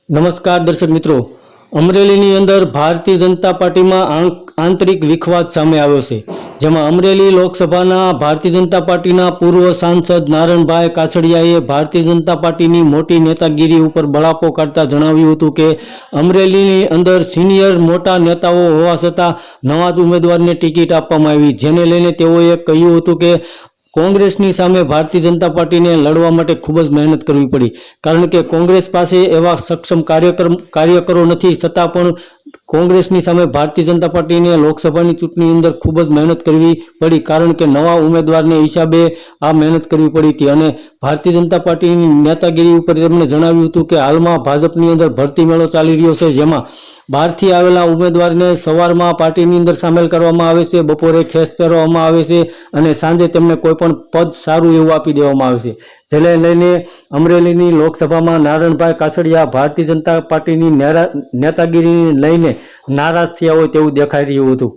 નમસ્કાર દર્શક મિત્રો, અમરેલીની અંદર ભારતીય જનતા પાર્ટીમાં આંતરિક વિખવાદ સામે આવ્યો છે, જેમાં અમરેલી લોકસભાના ભારતીય જનતા પાર્ટીના પૂર્વ સાંસદ નારણભાઈ કાછડિયાએ ભારતીય જનતા પાર્ટીની મોટી નેતાગીરી ઉપર બળાપો કાઢતા જણાવ્યું હતું કે અમરેલીની અંદર સિનિયર મોટા નેતાઓ હોવા છતાં નવા જ ઉમેદવારને ટિકિટ આપવામાં આવી, જેને લઈને તેઓએ કહ્યું હતું કે કોંગ્રેસની સામે ભારતીય જનતા પાર્ટીને લડવા માટે ખૂબ જ મહેનત કરવી પડી, કારણ કે કોંગ્રેસ પાસે એવા સક્ષમ કાર્યકરો નથી, છતાં પણ કોંગ્રેસની સામે ભારતીય જનતા પાર્ટીને લોકસભાની ચૂંટણી અંદર ખૂબ જ મહેનત કરવી પડી, કારણ કે નવા ઉમેદવારને હિસાબે આ મહેનત કરવી પડી હતી. અને ભારતીય જનતા પાર્ટીની નેતાગીરી ઉપર તેમણે જણાવ્યું હતું કે હાલમાં ભાજપની અંદર ભરતી મેળો ચાલી રહ્યો છે, જેમાં બહારથી આવેલા ઉમેદવારને સવારમાં પાર્ટીની અંદર સામેલ કરવામાં આવે છે, બપોરે ખેસ પહેરવામાં આવે છે અને સાંજે તેમને કોઈ પણ પદ સારું એવું આપી દેવામાં આવે છે, જેને લઈને અમરેલીની લોકસભામાં નારણભાઈ કાછડિયા ભારતીય જનતા પાર્ટીની નેતાગીરીને લઈને નારાજ થયા હોય તેવું દેખાઈ રહ્યું હતું.